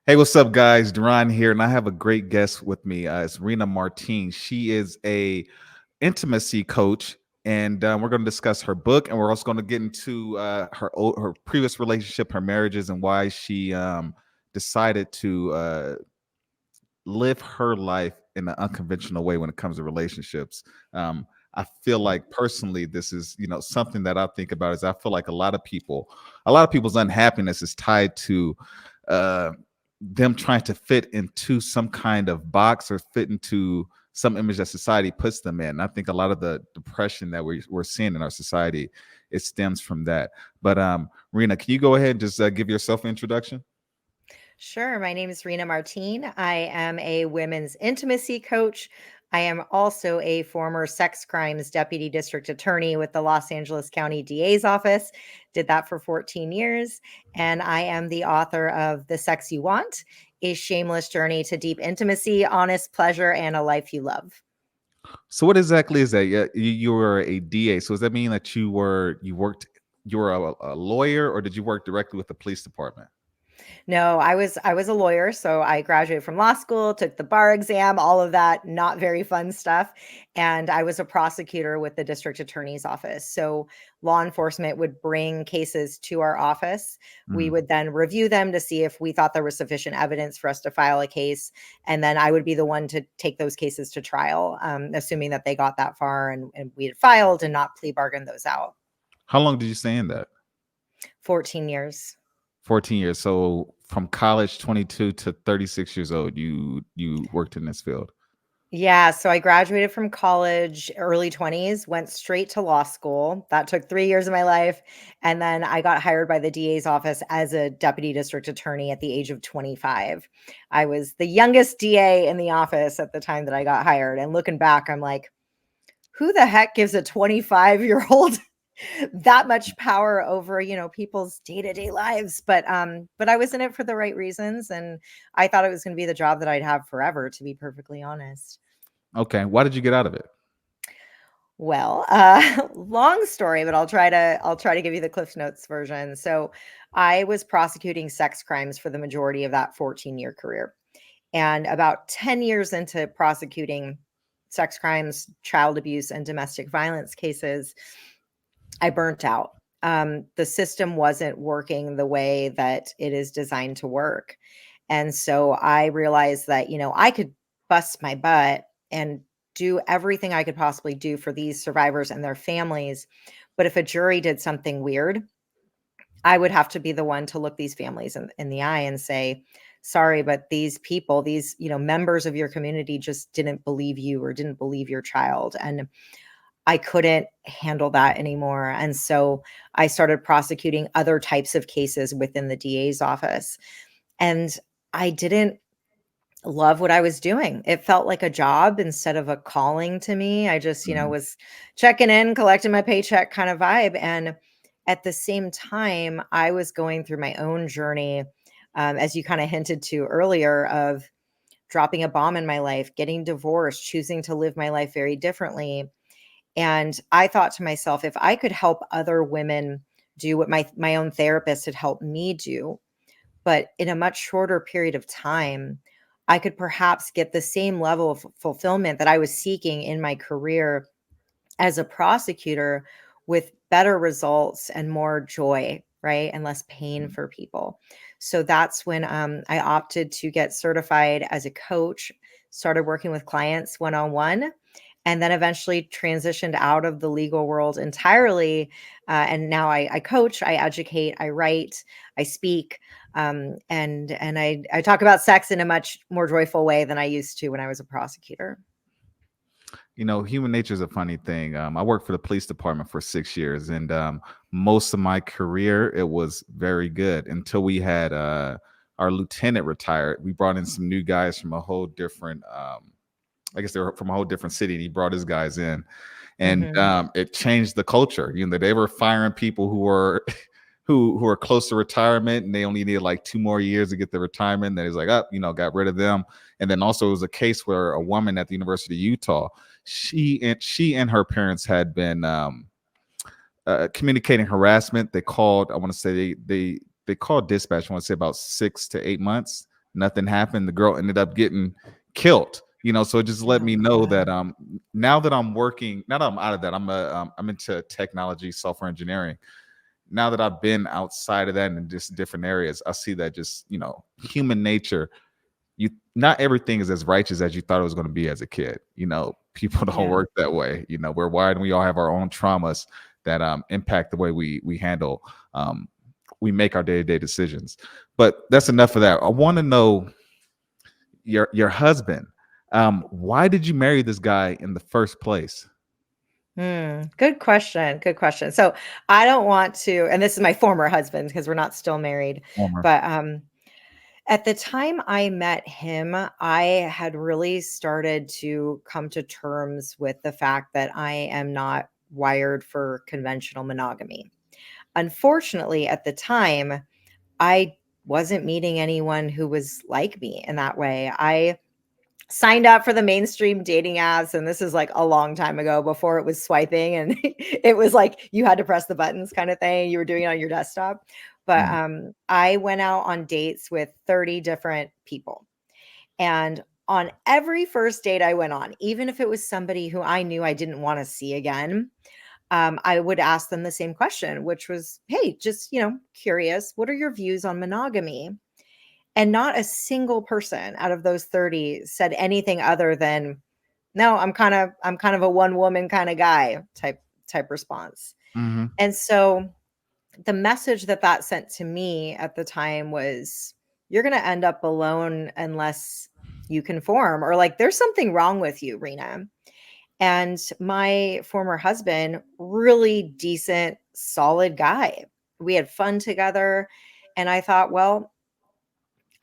Hey, what's up, guys? Duran here, and I have a great guest with me. It's Rena Martine. She is a intimacy coach, and we're going to discuss her book, and we're also going to get into her previous relationship, her marriages, and why she decided to live her life in an unconventional way when it comes to relationships. I feel like personally, this is something that I think about. Is I feel like a lot of people's unhappiness is tied to uh, them trying to fit into some kind of box or fit into some image that society puts them in. I think a lot of the depression that we're seeing in our society, it stems from that. But Rena, can you go ahead and just give yourself an introduction? Sure. My name is Rena Martine. I am a women's intimacy coach. I am also a former sex crimes deputy district attorney with the Los Angeles County DA's office. Did that for 14 years. And I am the author of The Sex You Want, a shameless journey to deep intimacy, honest pleasure, and a life you love. So what exactly is that? Yeah, you were a DA. So does that mean that you were a lawyer, or did you work directly with the police department? No, I was a lawyer, so I graduated from law school, took the bar exam, all of that not very fun stuff, and I was a prosecutor with the district attorney's office. So law enforcement would bring cases to our office. We Mm. would then review them to see if we thought there was sufficient evidence for us to file a case, and then I would be the one to take those cases to trial, assuming that they got that far and we had filed and not plea bargained those out. How long did you stay in that? 14 years. 14 years. So from college 22 to 36 years old, you worked in this field. Yeah, so I graduated from college early 20s, went straight to law school. That took 3 years of my life, and then I got hired by the DA's office as a deputy district attorney at the age of 25. I was the youngest DA in the office at the time that I got hired, and looking back, I'm like, "Who the heck gives a 25-year-old that much power over, people's day-to-day lives?" But I was in it for the right reasons, and I thought it was gonna be the job that I'd have forever, to be perfectly honest. Okay. Why did you get out of it? Well, long story, but I'll try to give you the Cliff Notes version. So, I was prosecuting sex crimes for the majority of that 14-year career. And about 10 years into prosecuting sex crimes, child abuse, and domestic violence cases, I burnt out. The system wasn't working the way that it is designed to work. And so I realized that, I could bust my butt and do everything I could possibly do for these survivors and their families. But if a jury did something weird, I would have to be the one to look these families in the eye and say, sorry, but these people, these, members of your community just didn't believe you or didn't believe your child. And I couldn't handle that anymore. And so I started prosecuting other types of cases within the DA's office. And I didn't love what I was doing. It felt like a job instead of a calling to me. I just, Mhm. was checking in, collecting my paycheck kind of vibe. And at the same time, I was going through my own journey, as you kind of hinted to earlier, of dropping a bomb in my life, getting divorced, choosing to live my life very differently. And I thought to myself, if I could help other women do what my own therapist had helped me do, but in a much shorter period of time, I could perhaps get the same level of fulfillment that I was seeking in my career as a prosecutor with better results and more joy, right? And less pain for people. So that's when I opted to get certified as a coach, started working with clients one on one, and then eventually transitioned out of the legal world entirely. And now I coach, I educate, I write, I speak, and I talk about sex in a much more joyful way than I used to when I was a prosecutor. Human nature is a funny thing. I worked for the police department for 6 years, and most of my career it was very good until we had our lieutenant retired. We brought in some new guys from a whole different, I guess they were from a whole different city, and he brought his guys in, and Hmm. it changed the culture. They were firing people who were who were close to retirement, and they only needed like 2 more years to get the retirement. Then he's like, up, got rid of them. And then also it was a case where a woman at the University of Utah, she and her parents had been communicating harassment. They called. I want to say they called dispatch. I want to say about 6 to 8 months. nothing happened. The girl ended up getting killed. So it just let Oh me know that God. now that I'm working, now that I'm out of that, I'm into technology, software engineering. Now that I've been outside of that and in just different areas, I see that just human nature. You Not everything is as righteous as you thought it was going to be as a kid. People don't Yeah. work that way. We're wired and we all have our own traumas that impact the way we handle we make our day-to-day decisions. But that's enough of that. I want to know your husband. Why did you marry this guy in the first place? Good question. Good question. So I don't want to, and this is my former husband because we're not still married, Former. but at the time I met him, I had really started to come to terms with the fact that I am not wired for conventional monogamy. Unfortunately, at the time, I wasn't meeting anyone who was like me in that way. I signed up for the mainstream dating apps, and this is like a long time ago before it was swiping and it was like you had to press the buttons kind of thing. You were doing it on your desktop. But Mm, I went out on dates with 30 different people. And on every first date I went on, even if it was somebody who I knew I didn't want to see again, I would ask them the same question, which was, hey, just, curious, what are your views on monogamy? And not a single person out of those 30 said anything other than, no, I'm kind of a one woman kind of guy type response. mhm. And so the message that sent to me at the time was, you're going to end up alone unless you conform, or like there's something wrong with you, Rena. And my former husband, really decent, solid guy. We had fun together. And I thought, well,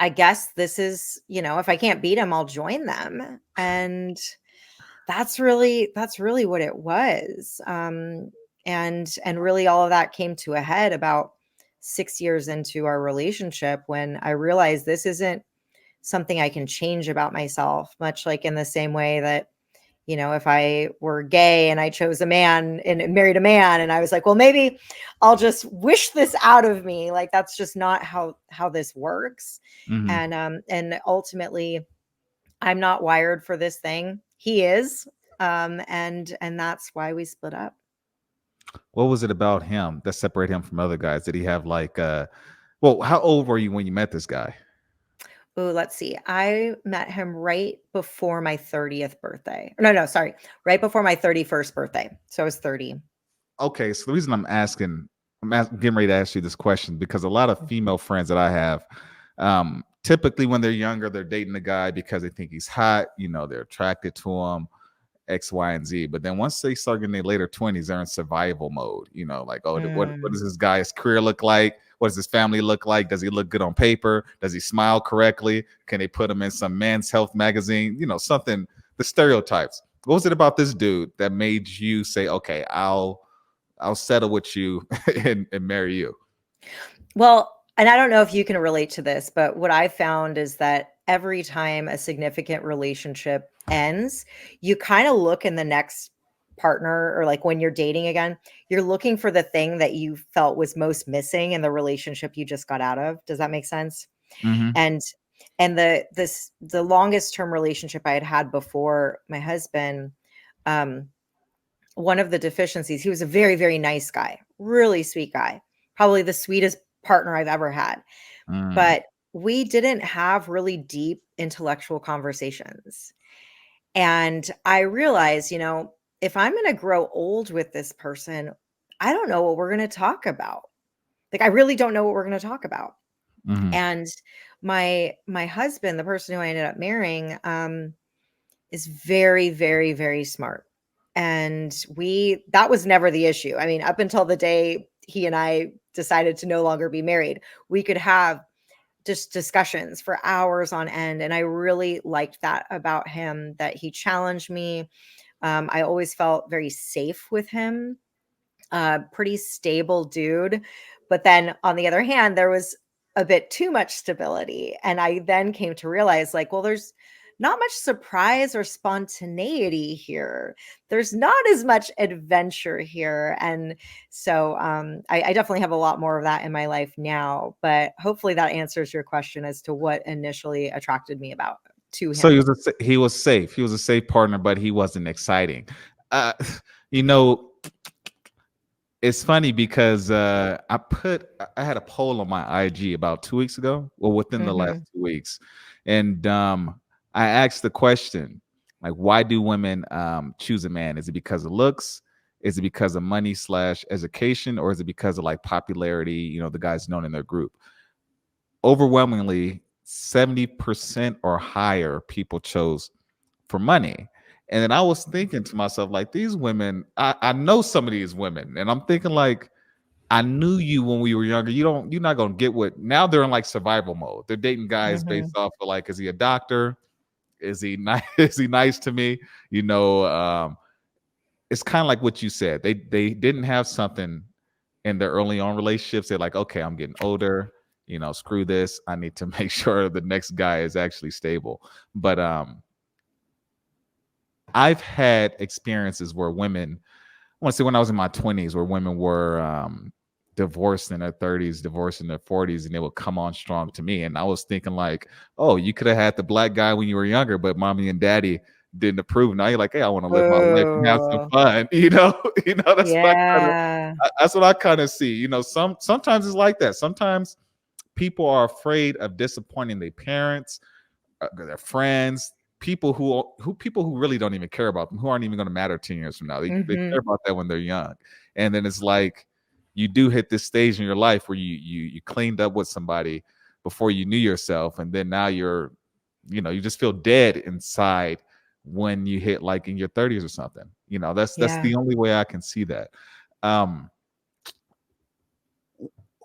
I guess this is, if I can't beat him, I'll join them. And that's really what it was. And really all of that came to a head about 6 years into our relationship when I realized this isn't something I can change about myself, much like in the same way that, if I were gay and I chose a man and married a man and I was like, well, maybe I'll just wish this out of me. Like that's just not how this works. Mhm. And ultimately I'm not wired for this thing. He is. And that's why we split up. What was it about him that separated him from other guys? Did he have like well, how old were you when you met this guy? Oh, let's see. I met him right before my 30th birthday. No, sorry. Right before my 31st birthday. So I was 30. Okay, so the reason getting ready to ask you this question because a lot of female friends that I have, typically when they're younger, they're dating a guy because they think he's hot. They're attracted to him, X, Y, and Z. But then once they start getting their later 20s, they're in survival mode. Like, oh, what Mm, does this guy's career look like? What does his family look like? Does he look good on paper? Does he smile correctly? Can they put him in some men's health magazine? Something, the stereotypes. What was it about this dude that made you say, okay, I'll settle with you and marry you? Well, and I don't know if you can relate to this, but what I found is that every time a significant relationship ends, you kind of look in the next partner, or like when you're dating again, you're looking for the thing that you felt was most missing in the relationship you just got out of. Does that make sense? Mm-hmm. And the longest term relationship I had before my husband, um, one of the deficiencies, he was a very, very nice guy, really sweet guy, probably the sweetest partner I've ever had. Mm, But we didn't have really deep intellectual conversations. And I realized, if I'm going to grow old with this person, I don't know what we're going to talk about. Like, I really don't know what we're going to talk about. mm-hmm. And my husband, the person who I ended up marrying, is very, very, very smart. And that was never the issue. I mean, up until the day he and I decided to no longer be married, we could have just discussions for hours on end. And I really liked that about him, that he challenged me. I always felt very safe with him, pretty stable dude. But then on the other hand, there was a bit too much stability. And I then came to realize, like, well, not much surprise or spontaneity here. There's not as much adventure here. And so I definitely have a lot more of that in my life now. But hopefully that answers your question as to what initially attracted me about to So him. he was safe. He was a safe partner, but he wasn't exciting. Uh, you know, it's funny because I had a poll on my IG about 2 weeks ago, well, within the last Hmm. 2 weeks, and I asked the question, like, why do women choose a man? Is it because of looks? Is it because of money slash education, or is it because of like popularity? You know, the guys known in their group. Overwhelmingly, 70% or higher people chose for money. And then I was thinking to myself, like, these women, I know some of these women, and I'm thinking like, I knew you when we were younger. You're not gonna get what now they're in like survival mode. They're dating guys based Hmm. off of like, is he a doctor? Is he nice? Is he nice to me? You know, it's kind of like what you said. They didn't have something in their early on relationships. They're like, okay, I'm getting older. You know, screw this. I need to make sure the next guy is actually stable. But I've had experiences where women, I want to say when I was in my 20s, where women were divorced in their 30s, divorced in their 40s, and they would come on strong to me. And I was thinking, like, oh, you could have had the black guy when you were younger, but mommy and daddy didn't approve. Now you're like, hey, I want to live my life and have some Oh, fun. You know, yeah. that's what I kind of see. You know, sometimes it's like that. Sometimes people are afraid of disappointing their parents, their friends, people who really don't even care about them, who aren't even going to matter 10 years from now. They care Hmm. about that when they're young. And then it's like you do hit this stage in your life where you cleaned up with somebody before you knew yourself, and then now you just feel dead inside when you hit like in your 30s or something. You know, that's Yeah. the only way I can see that. um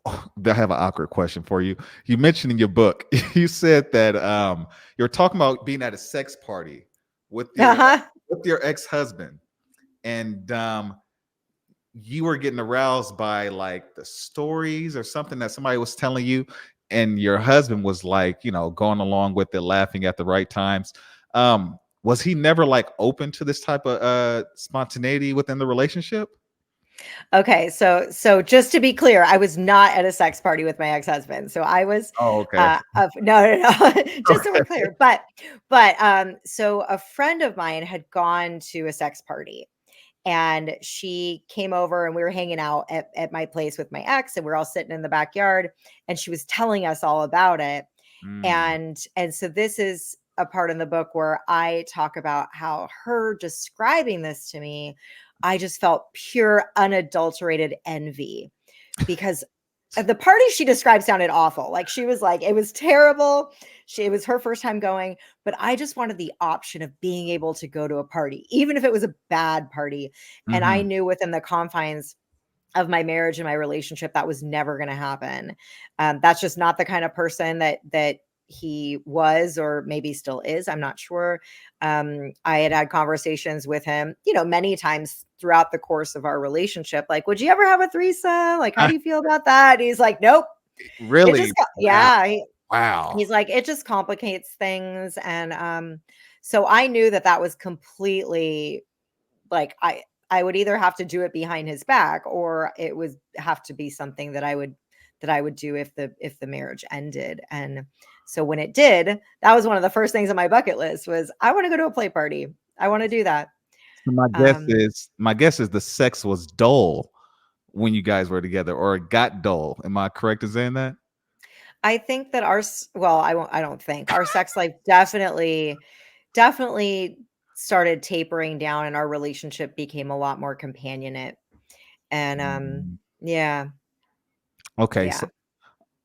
I have an awkward question for you. You mentioned in your book, you said that you're talking about being at a sex party with Uh-huh. your ex-husband, and you were getting aroused by like the stories or something that somebody was telling you, and your husband was like, going along with it, laughing at the right times. Was he never like open to this type of spontaneity within the relationship? Okay, so just to be clear, I was not at a sex party with my ex-husband. So I was Oh, okay. of no, no, no, just so we're Okay. clear. But so a friend of mine had gone to a sex party, and she came over and we were hanging out at my place with my ex, and we're all sitting in the backyard, and she was telling us all about it. Mm, And so this is a part in the book where I talk about how her describing this to me, I just felt pure unadulterated envy, because the party she described sounded awful. Like, she was like, it was terrible. It was her first time going, but I just wanted the option of being able to go to a party, even if it was a bad party. And I mhm, knew within the confines of my marriage and my relationship that was never going to happen. That's just not the kind of person that he was, or maybe still is. I'm not sure. I had conversations with him, many times throughout the course of our relationship. Like, would you ever have a threesome? Like, how do you feel about that? And he's like, nope. It really? just, Wow. yeah. Wow. He's like, it just complicates things. And so I knew that that was completely, like, I would either have to do it behind his back, or it would have to be something that I would do if the marriage ended. And so when it did, that was one of the first things on my bucket list was, I want to go to a play party. I want to do that. So Um, my guess is the sex was dull when you guys were together, or it got dull. Am I correct in saying that? I think that well, I don't think our sex life definitely started tapering down, and our relationship became a lot more companionate. And Mm, yeah, okay, yeah. so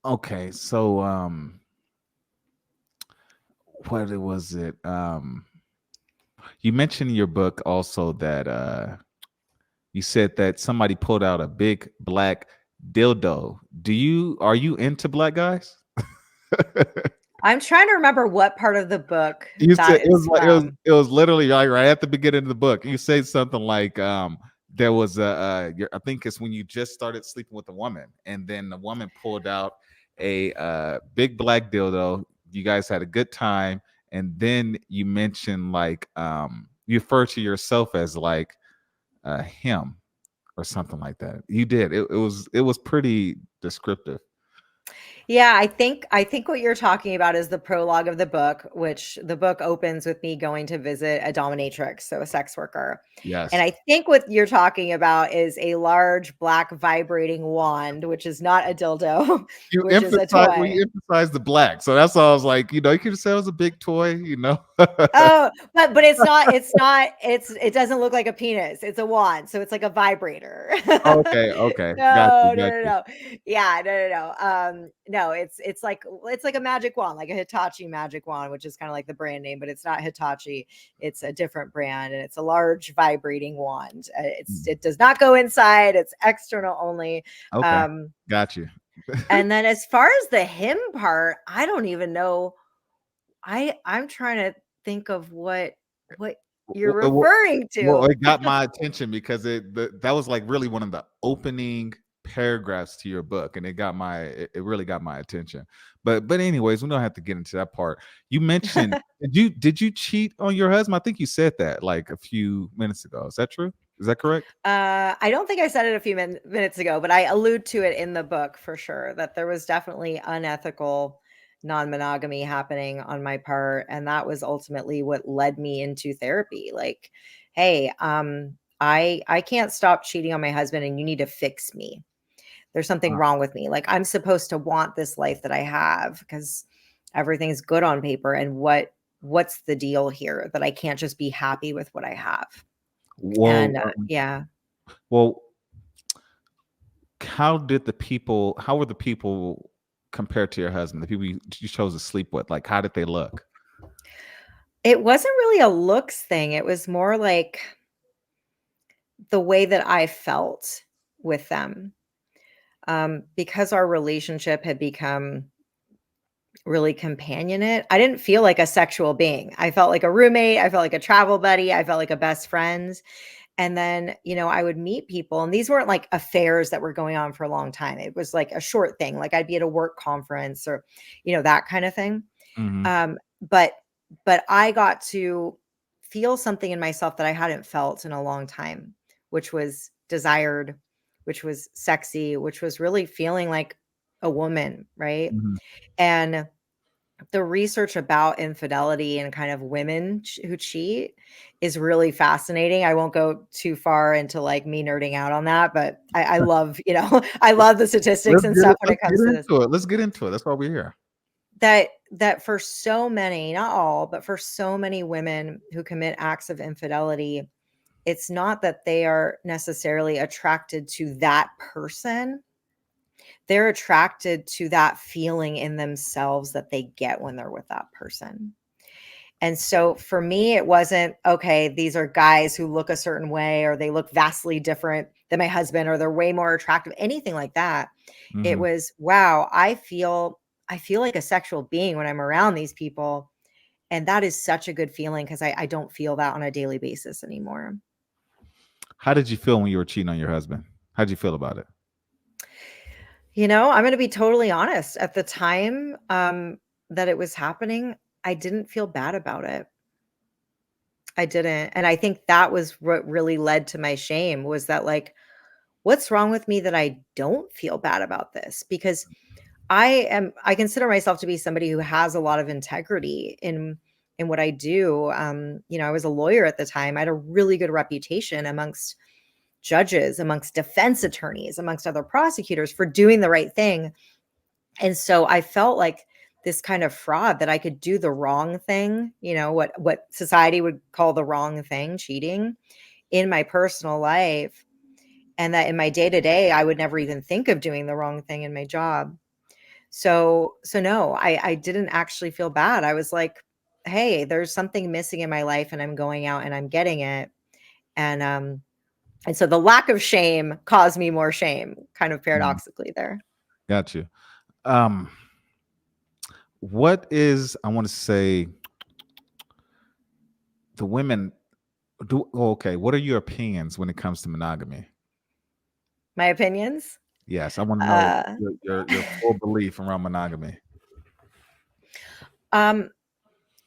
okay, so what was it? You mentioned in your book also that you said that somebody pulled out a big black dildo. Are you into black guys? I'm trying to remember what part of the book You said that it was is like from. it was literally right at the beginning of the book. You say something like there was I think it's when you just started sleeping with a woman, and then the woman pulled out a big black dildo. You guys had a good time, and then you mentioned like you refer to yourself as like him or something like that. You did. It was pretty descriptive. Yeah, I think what you're talking about is the prologue of the book, which the book opens with me going to visit a dominatrix, so a sex worker. And Yes. I think what you're talking about is a large black vibrating wand, which is not a dildo, which is a You toy. emphasize the black. So that's why I was like, you could have said it was a big toy. Oh, but it doesn't look like a penis. It's a wand, so it's like a vibrator. Okay, okay. Got you, No, no, got no, you. no. Yeah, no, no, no. No, it's like a magic wand, like a Hitachi magic wand, which is kind of like the brand name, but it's not Hitachi. It's a different brand, and it's a large vibrating wand. Mm, It does not go inside. It's external only. okay. Um, Got you. and then as far as the him part, I don't even know. I'm trying to think of what you're referring Well, to. it got my attention because that was like really one of the opening paragraphs to your book, and it really got my attention. But anyways, we don't have to get into that part. You mentioned did you cheat on your husband? I think you said that like a few minutes ago. Is that true? Is that correct? I don't think I said it a few minutes ago, but I allude to it in the book for sure that there was definitely unethical non-monogamy happening on my part, and that was ultimately what led me into therapy. Like, hey, I can't stop cheating on my husband, and you need to fix me. There's something Uh, wrong with me. Like, I'm supposed to want this life that I have because everything's good on paper. And what's the deal here that I can't just be happy with what I have? well, And yeah. well, how were the people compared to your husband? The people you chose to sleep with, like how did they look? It wasn't really a looks thing. It was more like the way that I felt with them. Because our relationship had become really companionate, I didn't feel like a sexual being. I felt like a roommate. I felt like a travel buddy. I felt like a best friend. And then, I would meet people, and these weren't like affairs that were going on for a long time. It was like a short thing. Like I'd be at a work conference or, that kind of thing. Hmm. Um, but I got to feel something in myself that I hadn't felt in a long time, which was desired, which was sexy, which was really feeling like a woman, right? Hmm. And the research about infidelity and kind of women who cheat is really fascinating. I won't go too far into like me nerding out on that, but I love, I love the statistics and stuff when it Let's get comes to this. into it. Let's get into it. That's why we're here. That for so many, not all, but for so many women who commit acts of infidelity, it's not that they are necessarily attracted to that person. They're attracted to that feeling in themselves that they get when they're with that person. And so for me, it wasn't, okay, these are guys who look a certain way or they look vastly different than my husband or they're way more attractive, anything like that. It Hmm. was, wow, I feel like a sexual being when I'm around these people. And that is such a good feeling because I don't feel that on a daily basis anymore. How did you feel when you were cheating on your husband? How did you feel about it? I'm going to be totally honest. At the time that it was happening, I didn't feel bad about it. I didn't. And I think that was what really led to my shame was that, like, what's wrong with me that I don't feel bad about this? Because I consider myself to be somebody who has a lot of integrity in what I do. I was a lawyer at the time. I had a really good reputation amongst judges, amongst defense attorneys, amongst other prosecutors for doing the right thing. And so I felt like this kind of fraud that I could do the wrong thing, what society would call the wrong thing, cheating, in my personal life, and that in my day-to-day I would never even think of doing the wrong thing in my job. So no, I didn't actually feel bad. I was like, hey, there's something missing in my life and I'm going out and I'm getting it. And so the lack of shame caused me more shame, kind of Mhm. paradoxically there. Got you. Um, what is I want to say the women okay, what are your opinions when it comes to monogamy? My opinions. Yes, I want to know Uh your full belief around monogamy. um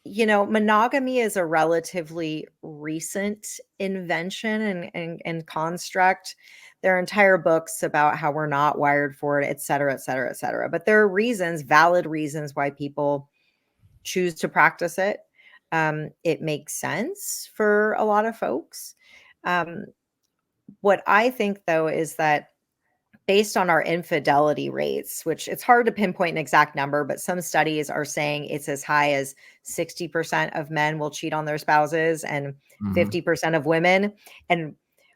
monogamy is a relatively recent invention and construct. There are entire books about how we're not wired for it, et cetera, et cetera, et cetera. But there are reasons, valid reasons, why people choose to practice it. It makes sense for a lot of folks. Um, what I think, though, is that based on our infidelity rates, which it's hard to pinpoint an exact number, but some studies are saying it's as high as 60% of men will cheat on their spouses and Mhm. 50% of women. And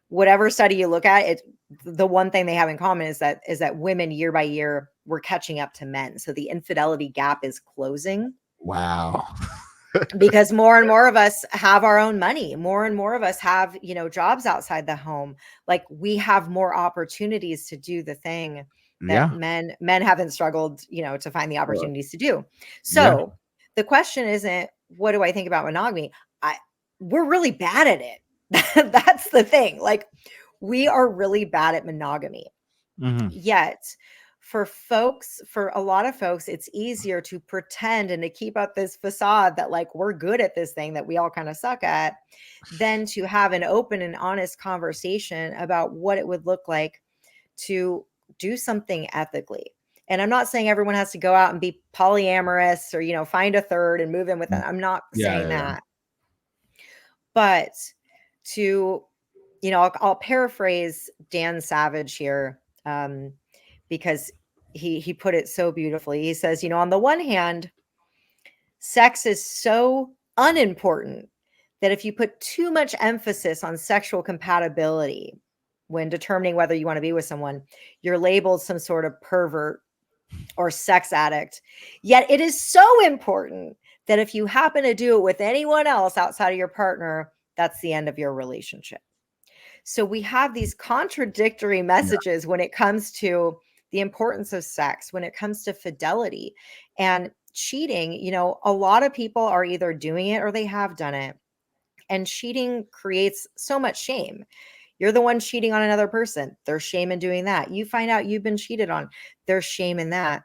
whatever study you look at, it the one thing they have in common is that women year by year we're catching up to men. So the infidelity gap is closing Wow. because more and more of us have our own money. More and more of us have, jobs outside the home. Like we have more opportunities to do the thing that Yeah. men haven't struggled, to find the Sure. opportunities to do. Yeah. So the question isn't what do I think about monogamy? I We're really bad at it. That's the thing. Like we are really bad at monogamy. Mhm. Yet, for a lot of folks, it's easier to pretend and to keep up this facade that like we're good at this thing that we all kind of suck at than to have an open and honest conversation about what it would look like to do something ethically. And I'm not saying everyone has to go out and be polyamorous or, find a third and move in with Mm. them. I'm not Yeah, saying yeah, yeah. that. But to, I'll paraphrase Dan Savage here. Because he put it so beautifully. He says, on the one hand, sex is so unimportant that if you put too much emphasis on sexual compatibility when determining whether you want to be with someone, you're labeled some sort of pervert or sex addict. Yet it is so important that if you happen to do it with anyone else outside of your partner, that's the end of your relationship. So we have these contradictory Yeah. messages when it comes to the importance of sex, when it comes to fidelity and cheating. A lot of people are either doing it or they have done it. And cheating creates so much shame. You're the one cheating on another person. There's shame in doing that. You find out you've been cheated on. There's shame in that.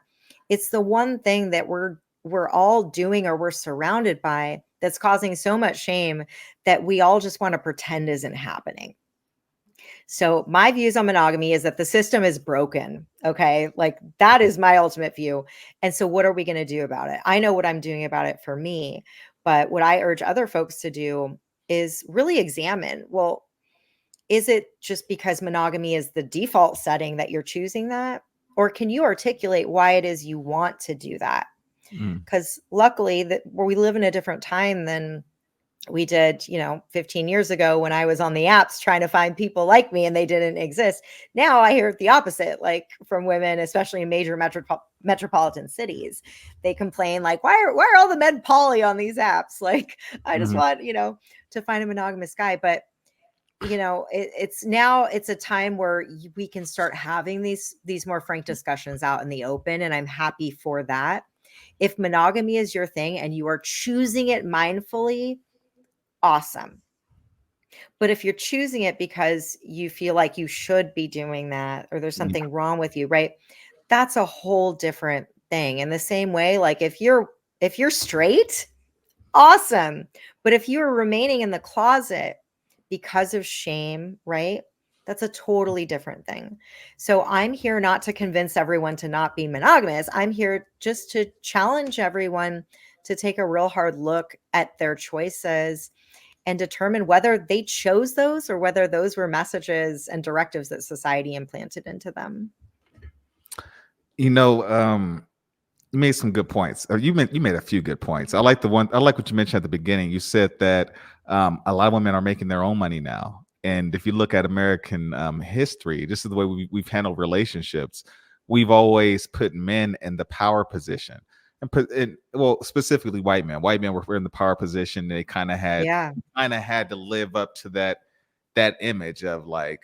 It's the one thing that we're all doing or we're surrounded by that's causing so much shame that we all just want to pretend isn't happening. So my views on monogamy is that the system is broken. Okay. Like that is my ultimate view. And so what are we going to do about it? I know what I'm doing about it for me, but what I urge other folks to do is really examine, well, is it just because monogamy is the default setting that you're choosing that? Or can you articulate why it is you want to do that? Mm. Because luckily that where we live in a different time than we did, 15 years ago when I was on the apps trying to find people like me and they didn't exist. Now I hear the opposite, like from women, especially in major metropolitan cities. They complain like, why are all the men poly on these apps? Like, I just Mhm. want, to find a monogamous guy. But it's a time where we can start having these more frank discussions out in the open, and I'm happy for that. If monogamy is your thing and you are choosing it mindfully, awesome. But if you're choosing it because you feel like you should be doing that or there's Yeah. something wrong with you, right? That's a whole different thing. In the same way, like if you're straight, awesome. But if you are remaining in the closet because of shame, right? That's a totally different thing. So I'm here not to convince everyone to not be monogamous. I'm here just to challenge everyone to take a real hard look at their choices and determine whether they chose those or whether those were messages and directives that society implanted into them. You know, you made some good points. You made a few good points. I like the one. I like what you mentioned at the beginning. You said that a lot of women are making their own money now, and if you look at American history, this is the way we've handled relationships. We've always put men in the power position, well, specifically white men. White men were in the power position. They Yeah. kind of had to live up to that image of like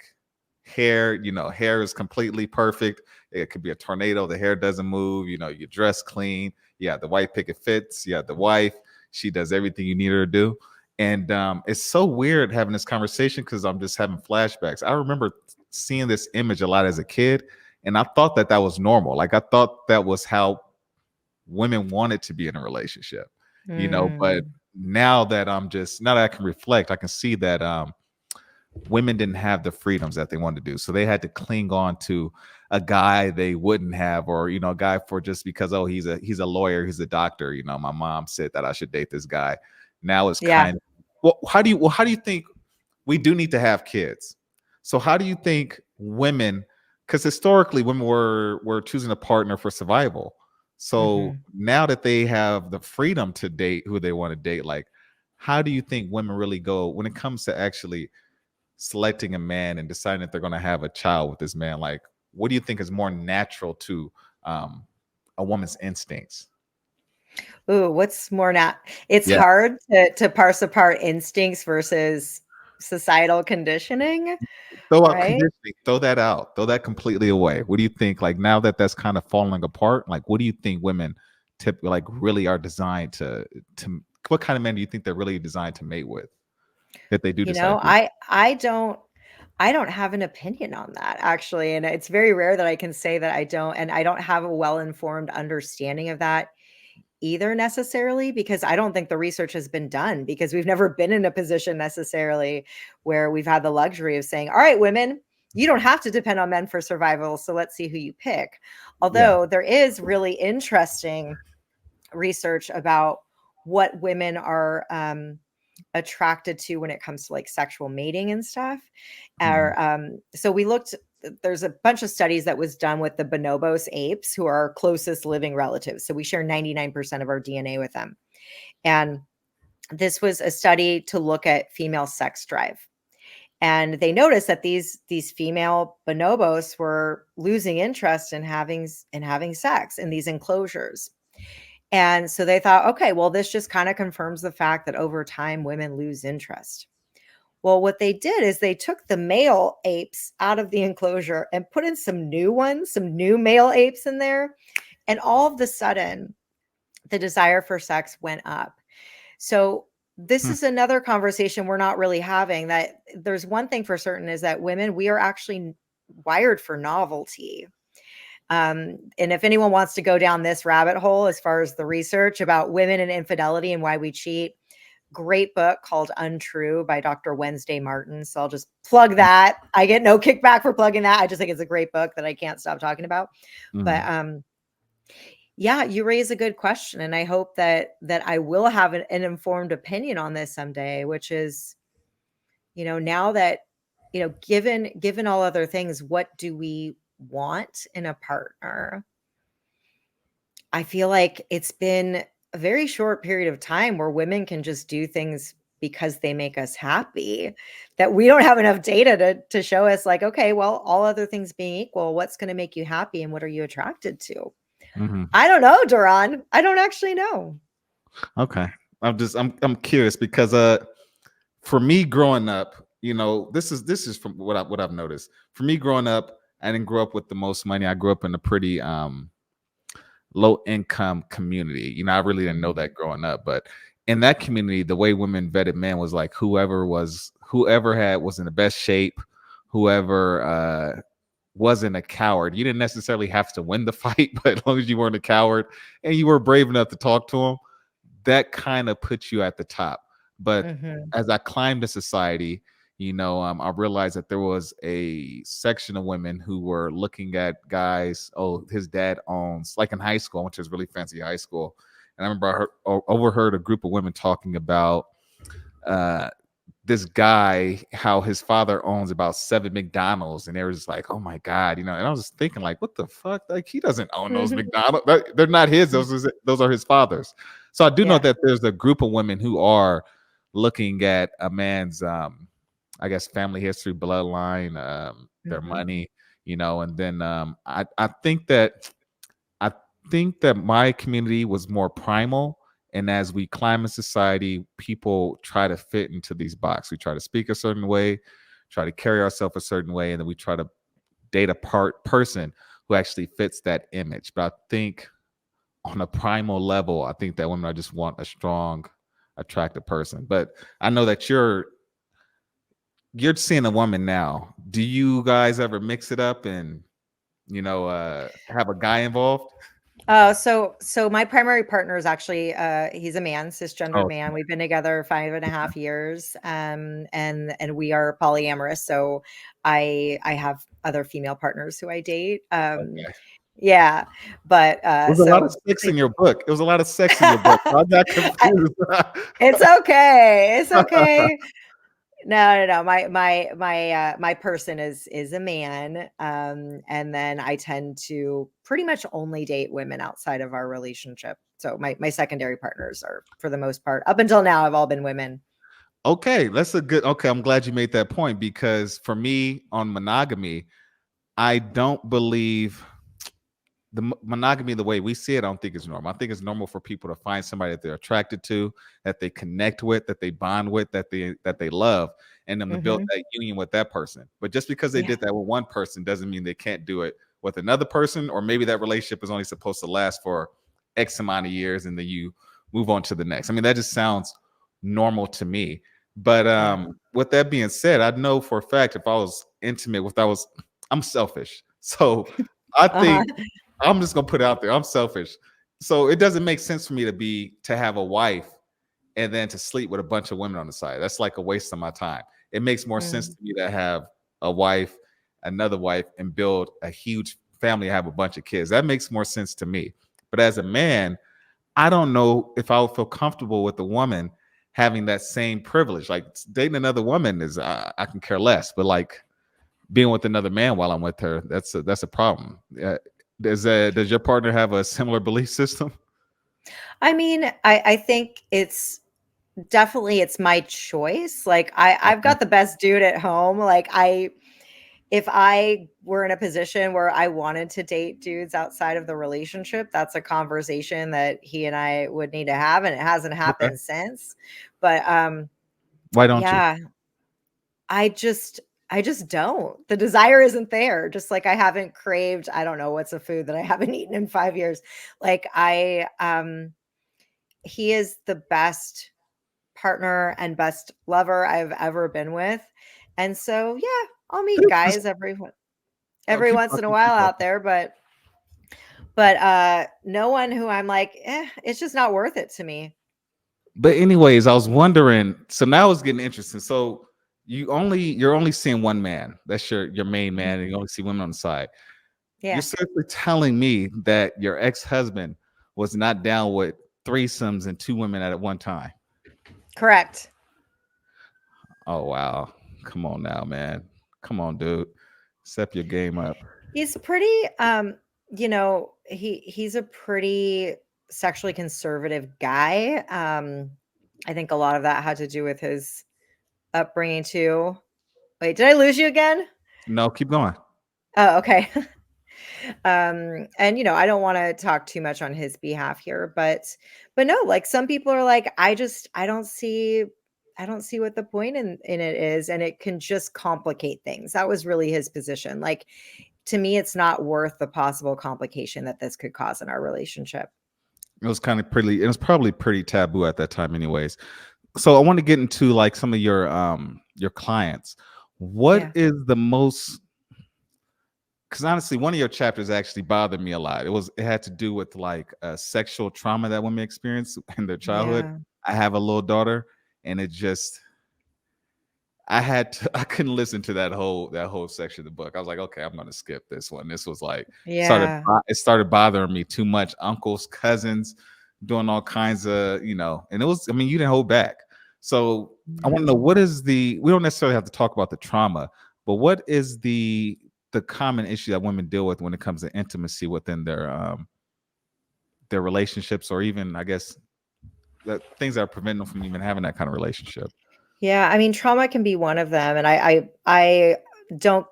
hair. Hair is completely perfect. It could be a tornado. The hair doesn't move. You dress clean. Yeah, the white picket fits. Yeah, the wife. She does everything you need her to do. And it's so weird having this conversation because I'm just having flashbacks. I remember seeing this image a lot as a kid, and I thought that was normal. Like I thought that was how women wanted to be in a relationship. But Mm. now that I can reflect, I can see that women didn't have the freedoms that they wanted to do. So they had to cling on to a guy they wouldn't have, or a guy for just because, oh, he's a lawyer, he's a doctor. My mom said that I should date this guy. Now it's Yeah. kind of how do you think we do need to have kids? So how do you think women, because historically women were choosing a partner for survival. So Mhm. now that they have the freedom to date who they want to date, like how do you think women really go when it comes to actually selecting a man and deciding that they're going to have a child with this man? Like, what do you think is more natural to um, a woman's instincts? Ooh, what's more not it's Yeah, hard to parse apart instincts versus societal conditioning, throw out right? conditioning, throw that out, throw that completely away. What do you think? Like now that that's kind of falling apart, like what do you think women like really are designed to? What kind of men do you think they're really designed to mate with if they do You decide know, to? I don't have an opinion on that actually, and it's very rare that I can say that I don't, and I don't have a well-informed understanding of that either necessarily, because I don't think the research has been done, because we've never been in a position necessarily where we've had the luxury of saying, "All right, women, you don't have to depend on men for survival, so let's see who you pick." Yeah. Although there is really interesting research about what women are attracted to when it comes to like sexual mating and stuff. Mhm. Or so we looked. There's a bunch of studies that was done with the bonobos apes, who are our closest living relatives. So we share 99% of our DNA with them. And this was a study to look at female sex drive. And they noticed that these female bonobos were losing interest in having sex in these enclosures. And so they thought, okay, well, this just kind of confirms the fact that over time women lose interest. Well, what they did is they took the male apes out of the enclosure and put in some new ones, some new male apes in there. And all of the sudden, the desire for sex went up. So, this Hmm. is another conversation we're not really having. That there's one thing for certain, is that women, we are actually wired for novelty. And if anyone wants to go down this rabbit hole as far as the research about women and infidelity and why we cheat, great book called Untrue by Dr. Wednesday Martin. So I'll just plug that. I get no kickback for plugging that. I just think it's a great book that I can't stop talking about. But Mhm. yeah, you raise a good question, and I hope that I will have an informed opinion on this someday, which is, now that, given all other things, what do we want in a partner? I feel like it's been a very short period of time where women can just do things because they make us happy, that we don't have enough data to show us, like, okay, well, all other things being equal, what's going to make you happy and what are you attracted to? Mhm. I don't know, Duran. I don't actually know. Okay. I'm curious because for me growing up, this is from what I've noticed. For me growing up, I didn't grow up with the most money. I grew up in a pretty low income community. I really didn't know Mhm. that growing up, but in that community, the way women vetted men was like whoever was in the best shape, whoever wasn't a coward. You didn't necessarily have to win the fight, but as long as you weren't a coward and you were brave enough to talk to them, that kind of puts you at the top. But Mhm. as I climbed the society, I realized that there was a section of women who were looking at guys. Oh, his dad owns, like in high school. I went to this really fancy high school, and I remember overheard a group of women talking about uh, this guy, how his father owns about 7 McDonald's, and they were just like, "Oh my god," And I was just thinking, like, "What the fuck? Like, he doesn't own those Mhm. McDonald's. They're not his. Those are his father's." So I do know Yeah. that there's a group of women who are looking at a man's, I guess, family history, bloodline, their Mhm. money, and then I think that my community was more primal. And as we climb in society, people try to fit into these boxes. We try to speak a certain way, try to carry ourselves a certain way, and then we try to date a person who actually fits that image. But I think on a primal level, I think that women I just want a strong, attractive person. But I know that you're seeing a woman now. Do you guys ever mix it up and have a guy involved? So my primary partner is actually he's a man, cisgendered Oh, man. We've been together 5.5 years, and we are polyamorous. So I have other female partners who I date. okay. Yeah, but There's a lot of so sex in your book. It was a lot of sex in your book. So I got confused. it's okay. It's okay. No, no, no. My person is a man, and then I tend to pretty much only date women outside of our relationship. So my secondary partners are, for the most part, up until now, have all been women. Okay, that's a good. Okay, I'm glad you made that point because for me on monogamy, I don't believe monogamy the way we see it. I don't think it's normal. I think it's normal for people to find somebody that they're attracted to, that they connect with, that they bond with, that they love, and them to build Hmm. that union with that person. But just because they Yeah. did that with one person doesn't mean they can't do it with another person, or maybe that relationship is only supposed to last for X amount of years and then you move on to the next. I mean, that just sounds normal to me. But Yeah. with that being said, I know for a fact if I was intimate with, I'm selfish. So I Uh-huh. think I'm just gonna put it out there. I'm selfish. So it doesn't make sense for me to have a wife and then to sleep with a bunch of women on the side. That's like a waste of my time. It makes more sense Mm. to me to have a wife, another wife, and build a huge family, have a bunch of kids. That makes more sense to me. But as a man, I don't know if I would feel comfortable with a woman having that same privilege. Like dating another woman is I can care less, but like being with another man while I'm with her, that's a problem. Does your partner have a similar belief system? I mean, I think it's definitely it's my choice. Like I've Okay. got the best dude at home. Like if I were in a position where I wanted to date dudes outside of the relationship, that's a conversation that he and I would need to have, and it hasn't Okay. happened since. But Why don't you? yeah, I just I just don't. The desire isn't there. Just like I haven't craved, I don't know what's a food that I haven't eaten in 5 years. Like he is the best partner and best lover I've ever been with. And so, yeah, I'll meet This is guys no, every keep once in a talking, while keep out talking. there, but no one who I'm like, it's just not worth it to me. But anyways, I was wondering. So now it's getting interesting. So you're only seeing one man. That's your main Mhm. man, and you only see women on the side. You're Yeah, simply telling me that your ex-husband was not down with threesomes and two women at one time. correct. Oh wow. Come on now, man. Come on, dude. Step your game up. He's pretty he's a pretty sexually conservative guy. I think a lot of that had to do with his upbringing too. Wait, did I lose you again? No, keep going. Oh, okay. And I don't want to talk too much on his behalf here, but no, like some people are like, I don't see what the point in it is, and it can just complicate things. That was really his position. Like, to me, it's not worth the possible complication that this could cause in our relationship. It was kind of pretty. It was probably pretty taboo at that time, anyways. So I want to get into like some of your clients. What Yeah. is the most? Because honestly, one of your chapters actually bothered me a lot. It had to do with like sexual trauma that women experience in their childhood. Yeah. I have a little daughter, and it just I couldn't listen to that whole section of the book. I was like, okay, I'm gonna skip this one. This was like Yeah. it started bothering me too much. Uncles, cousins, doing all kinds of, and it was, I mean, you didn't hold back. So I want to know, No. what is we don't necessarily have to talk about the trauma, but what is the common issue that women deal with when it comes to intimacy within their relationships, or even, I guess, the things that are preventing them from even having that kind of relationship. Yeah, I mean, trauma can be one of them, and I don't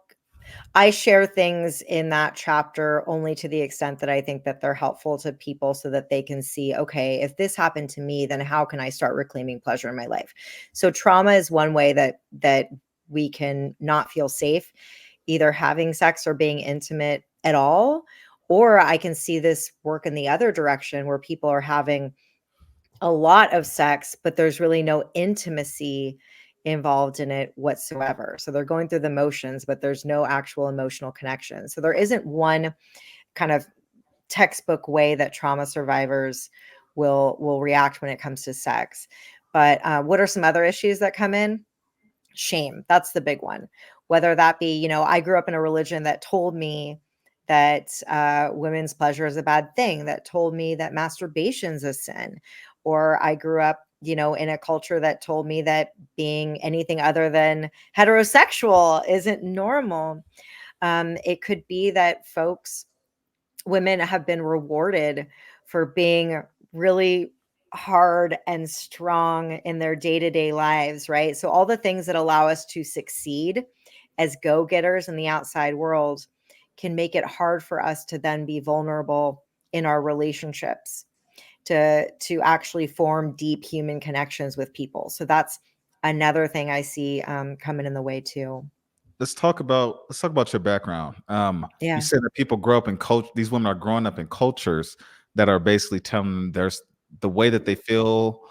I share things in that chapter only to the extent that I think that they're helpful to people so that they can see, okay, if this happened to me, then how can I start reclaiming pleasure in my life? So trauma is one way that we can not feel safe either having sex or being intimate at all. Or I can see this work in the other direction where people are having a lot of sex, but there's really no intimacy involved in it whatsoever. So they're going through the motions, but there's no actual emotional connection. So there isn't one kind of textbook way that trauma survivors will react when it comes to sex. But what are some other issues that come in? Shame. That's the big one. Whether that be, I grew up in a religion that told me that women's pleasure is a bad thing, that told me that masturbation's a sin, or I grew up, in a culture that told me that being anything other than heterosexual isn't normal. It could be that women have been rewarded for being really hard and strong in their day-to-day lives, right? So all the things that allow us to succeed as go-getters in the outside world can make it hard for us to then be vulnerable in our relationships, to actually form deep human connections with people. So that's another thing I see coming in the way too. Let's talk about your background. You Yeah. said that people grow up in culture. These women are growing up in cultures that are basically telling them there's the way that they feel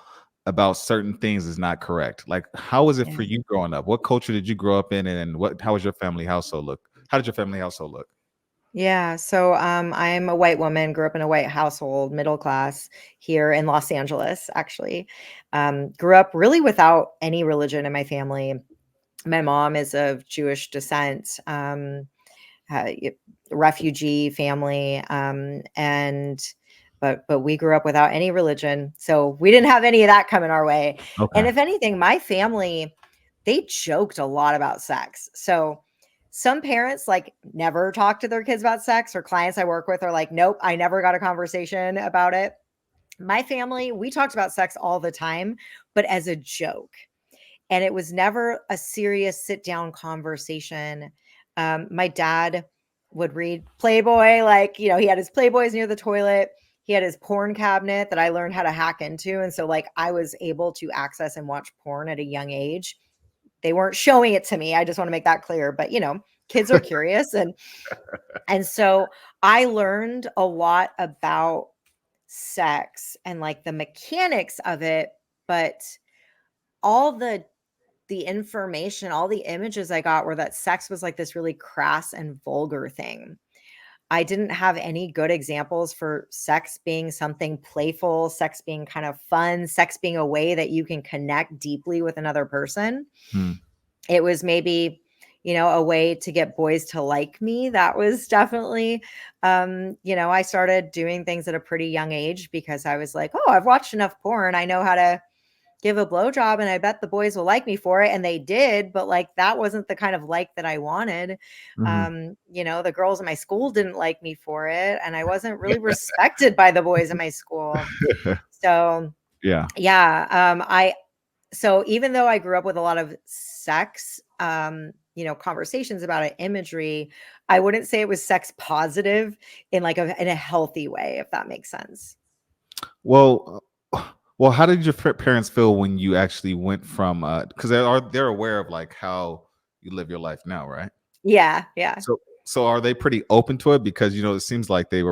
about certain things is not correct. Like, how was it Yeah. for you growing up? What culture did you grow up in, and how was your family household look? How did your family household look? Yeah, so I'm a white woman, grew up in a white household, middle class here in Los Angeles, actually. Grew up really without any religion in my family. My mom is of Jewish descent, y- refugee family, and but we grew up without any religion, so we didn't have any of that coming our way. And Okay. if anything, my family, they joked a lot about sex. So some parents like never talk to their kids about sex, or clients I work with are like, nope, I never got a conversation about it. My family, we talked about sex all the time, but as a joke. And it was never a serious sit down conversation. My dad would read Playboy, like, he had his Playboys near the toilet. He had his porn cabinet that I learned how to hack into. And so, like, I was able to access and watch porn at a young age. They weren't showing it to me. I just want to make that clear. But, kids are curious. And so I learned a lot about sex and like the mechanics of it, but all the information, all the images I got were that sex was like this really crass and vulgar thing. I didn't have any good examples for sex being something playful, sex being kind of fun, sex being a way that you can connect deeply with another person. Hmm. It was maybe, a way to get boys to like me. That was definitely, I started doing things at a pretty young age because I was like, oh, I've watched enough porn. I know how to give a blowjob and I bet the boys will like me for it. And they did, but like that wasn't the kind of like that I wanted. Mhm. The girls in my school didn't like me for it. And I wasn't really respected by the boys in my school. So Yeah. yeah, so even though I grew up with a lot of sex, conversations about it, imagery, I wouldn't say it was sex positive in like in a healthy way, if that makes sense. Well, well, how did your parents feel when you actually went from? Because they're aware of like how you live your life now, right? Yeah, yeah. So are they pretty open to it? Because it seems like they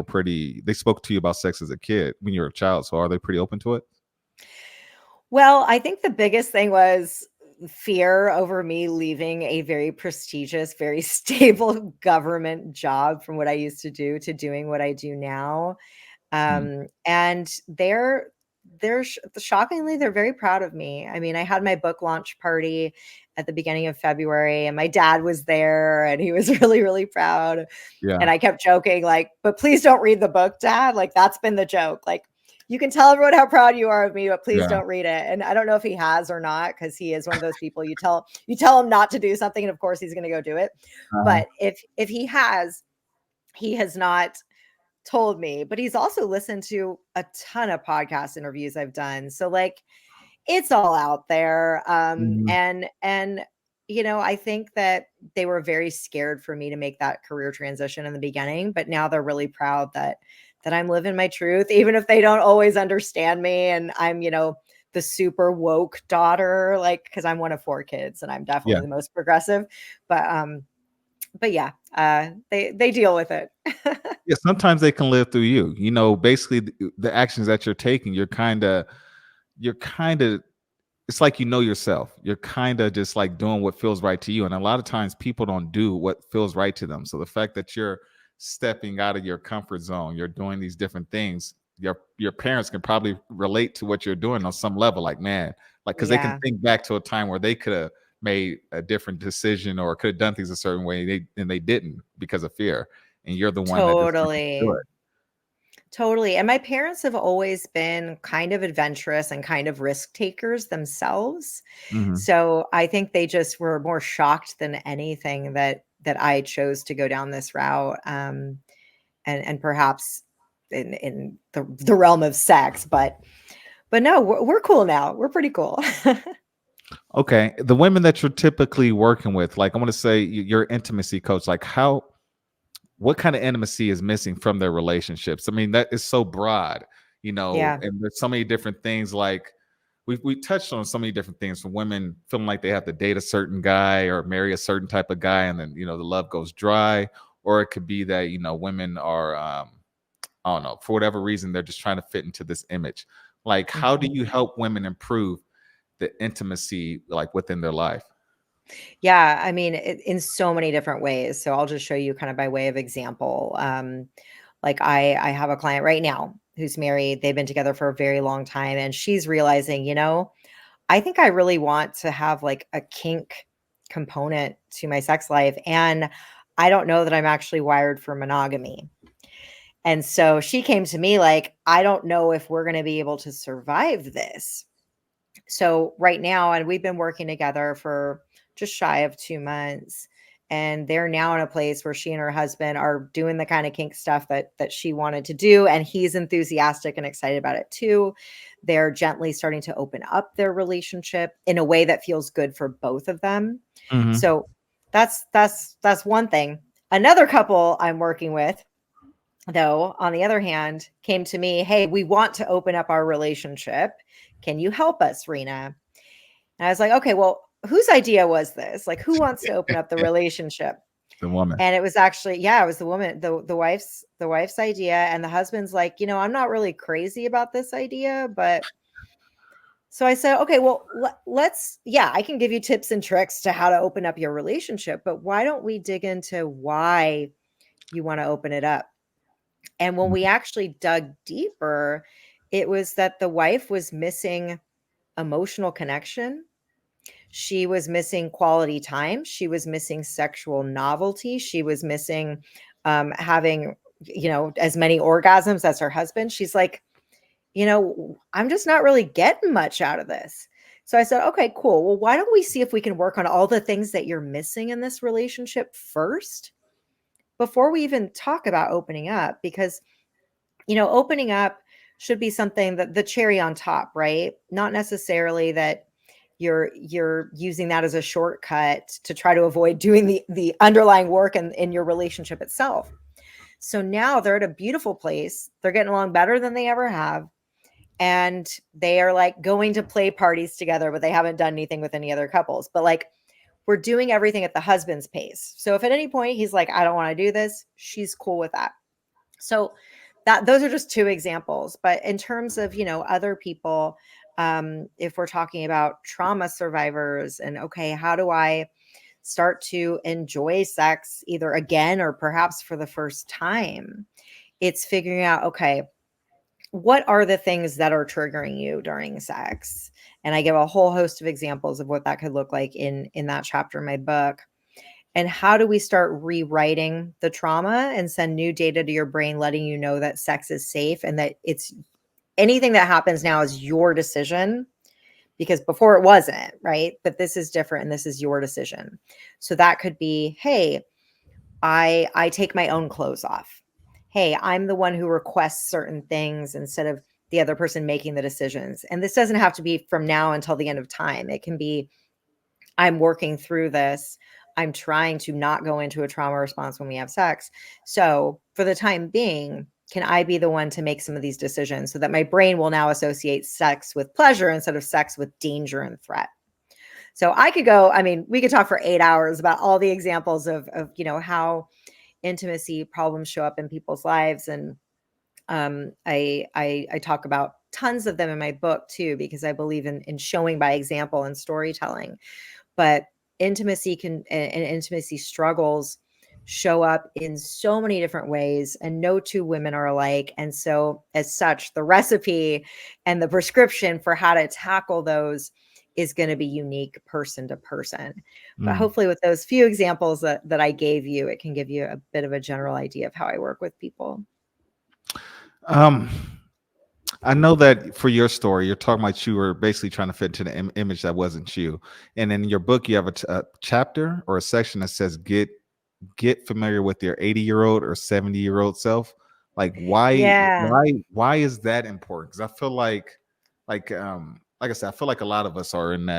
spoke to you about sex as a kid when you were a child. So are they pretty open to it? Well, I think the biggest thing was fear over me leaving a very prestigious, very stable government job from what I used to do to doing what I do now. Mm. And shockingly, they're very proud of me. I mean, I had my book launch party at the beginning of February, and my dad was there, and he was really, really proud. Yeah. And I kept joking, like, but please don't read the book, Dad. Like, that's been the joke. Like, you can tell everyone how proud you are of me, but please Yeah. don't read it. And I don't know if he has or not, because he is one of those people you tell him not to do something, and of course he's gonna go do it. Uh-huh. But if he has not told me, but he's also listened to a ton of podcast interviews I've done. So like it's all out there. Mhm. And I think that they were very scared for me to make that career transition in the beginning, but now they're really proud that I'm living my truth, even if they don't always understand me. And I'm, the super woke daughter, like, because I'm one of four kids and I'm Yeah. definitely the most progressive. But yeah, they deal with it. Yeah. Sometimes they can live through you. Basically the actions that you're taking, you're kind of it's like yourself. You're kind of just like doing what feels right to you. And a lot of times people don't do what feels right to them. So the fact that you're stepping out of your comfort zone. You're doing these different things. Your parents can probably relate to what you're doing on some level. Like, man, like, because they can Yeah, think back to a time where they could have made a different decision or could have done things a certain way, and they didn't because of fear. And you're the one that just went to do totally. it. Totally. And my parents have always been kind of adventurous and kind of risk takers themselves. Hmm. So I think they just were more shocked than anything that I chose to go down this route. And perhaps in the realm of sex, but no, we're cool now. We're pretty cool. Okay, the women that you're typically working with, like I want to say, your intimacy coach, like how what kind of intimacy is missing from their relationships? I mean, that is so broad, Yeah. and there's so many different things. Like we touched on so many different things from women feeling like they have to date a certain guy or marry a certain type of guy, and then the love goes dry, or it could be that women are I don't know, for whatever reason they're just trying to fit into this image. Like, how do Mhm. you help women improve the intimacy like within their life? Yeah, I mean, in so many different ways. So I'll just show you kind of by way of example. Like I have a client right now who's married. They've been together for a very long time, and she's realizing, I think I really want to have like a kink component to my sex life, and I don't know that I'm actually wired for monogamy. And so she came to me like, I don't know if we're going to be able to survive this. So right now, and we've been working together for just shy of 2 months, and they're now in a place where she and her husband are doing the kind of kink stuff that she wanted to do, and he's enthusiastic and excited about it too. They're gently starting to open up their relationship in a way that feels good for both of them. Hmm. So that's one thing. Another couple I'm working with, though, on the other hand, came to me, "Hey, we want to open up our relationship. Can you help us, Reena?" And I was like, "Okay, well, whose idea was this? Like, who wants to open up the relationship?" The woman. And it was actually, yeah, it was the woman, the wife's idea. And the husband's like, I'm not really crazy about this idea, but so I said, okay, well, yeah, I can give you tips and tricks to how to open up your relationship, but why don't we dig into why you want to open it up? And when we actually dug deeper, it was that the wife was missing emotional connection. She was missing quality time. She was missing sexual novelty. She was missing having, as many orgasms as her husband. She's like, I'm just not really getting much out of this. So I said, okay, cool. Well, why don't we see if we can work on all the things that you're missing in this relationship first before we even talk about opening up? Because opening up should be something that the cherry on top, right? Not necessarily that you're using that as a shortcut to try to avoid doing the underlying work in your relationship itself. So now they're at a beautiful place. They're getting along better than they ever have. And they are like going to play parties together, but they haven't done anything with any other couples. But like we're doing everything at the husband's pace. So if at any point he's like, I don't want to do this, she's cool with that. So those are just two examples. But in terms of, other people, if we're talking about trauma survivors and okay, how do I start to enjoy sex either again or perhaps for the first time? It's figuring out, okay, what are the things that are triggering you during sex? And I give a whole host of examples of what that could look like in that chapter in my book. And how do we start rewriting the trauma and send new data to your brain, letting you know that sex is safe and that it's anything that happens now is your decision, because before it wasn't, right? But this is different and this is your decision. So that could be, hey, I take my own clothes off. Hey, I'm the one who requests certain things instead of the other person making the decisions. And this doesn't have to be from now until the end of time. It can be, I'm working through this. I'm trying to not go into a trauma response when we have sex. So, for the time being, can I be the one to make some of these decisions so that my brain will now associate sex with pleasure instead of sex with danger and threat? So, I could go, I mean, we could talk for 8 hours about all the examples of how intimacy problems show up in people's lives. And I talk about tons of them in my book too, because I believe in showing by example and storytelling. But intimacy and intimacy struggles show up in so many different ways, and no two women are alike. And so, as such, the recipe and the prescription for how to tackle those is going to be unique person to person. But Mm. hopefully, with those few examples that I gave you, it can give you a bit of a general idea of how I work with people. Um, I know that for your story, you're talking about you were basically trying to fit into the image that wasn't you. And in your book, you have a chapter or a section that says get familiar with your 80-year-old or 70-year-old self. Like Yeah. why is that important? Because I feel like I said, I feel like a lot of us are being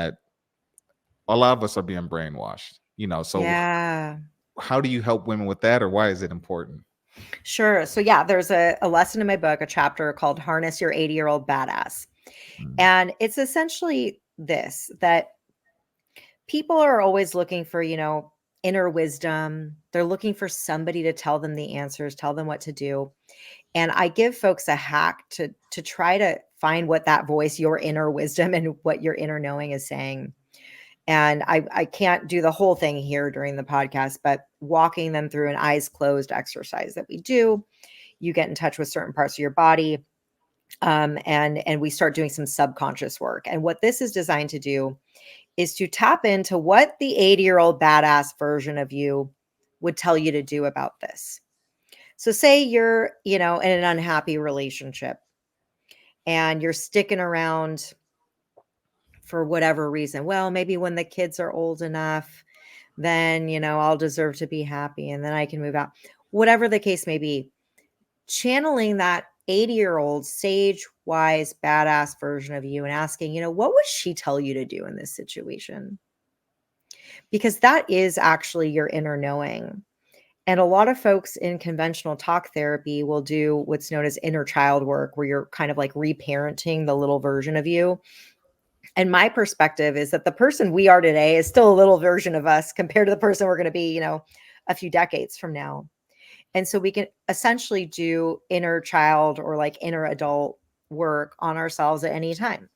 brainwashed. So Yeah. how do you help women with that, or why is it important? Sure. So, yeah, there's a lesson in my book, a chapter called Harness Your 80-Year-Old Badass. Mm. And it's essentially this, that people are always looking for, inner wisdom. They're looking for somebody to tell them the answers, tell them what to do. And I give folks a hack to try to find what that voice, your inner wisdom and what your inner knowing is saying. And I can't do the whole thing here during the podcast, but walking them through an eyes closed exercise that we do, you get in touch with certain parts of your body, and we start doing some subconscious work. And what this is designed to do is to tap into what the 80-year-old badass version of you would tell you to do about this. So say you're, in an unhappy relationship and you're sticking around for whatever reason. Well, maybe when the kids are old enough, then, I'll deserve to be happy and then I can move out. Whatever the case may be, channeling that 80-year-old sage, wise, badass version of you and asking, what would she tell you to do in this situation? Because that is actually your inner knowing. And a lot of folks in conventional talk therapy will do what's known as inner child work, where you're kind of like reparenting the little version of you. And my perspective is that the person we are today is still a little version of us compared to the person we're going to be, a few decades from now. And so we can essentially do inner child or like inner adult work on ourselves at any time.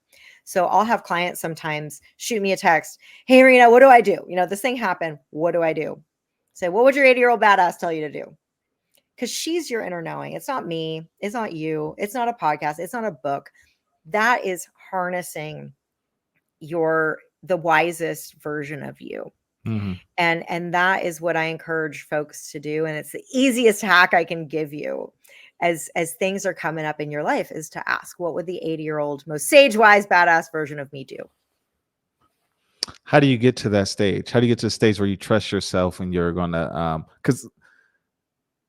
So I'll have clients sometimes shoot me a text. Hey, Reena, what do I do? This thing happened. What do I do? Say, what would your 80-year-old badass tell you to do? Because she's your inner knowing. It's not me. It's not you. It's not a podcast. It's not a book. That is harnessing the wisest version of you. Hmm. And that is what I encourage folks to do. And it's the easiest hack I can give you as things are coming up in your life, is to ask, what would the 80-year-old most sage, wise, badass version of me do? How do you get to that stage? How do you get to the stage where you trust yourself and you're gonna because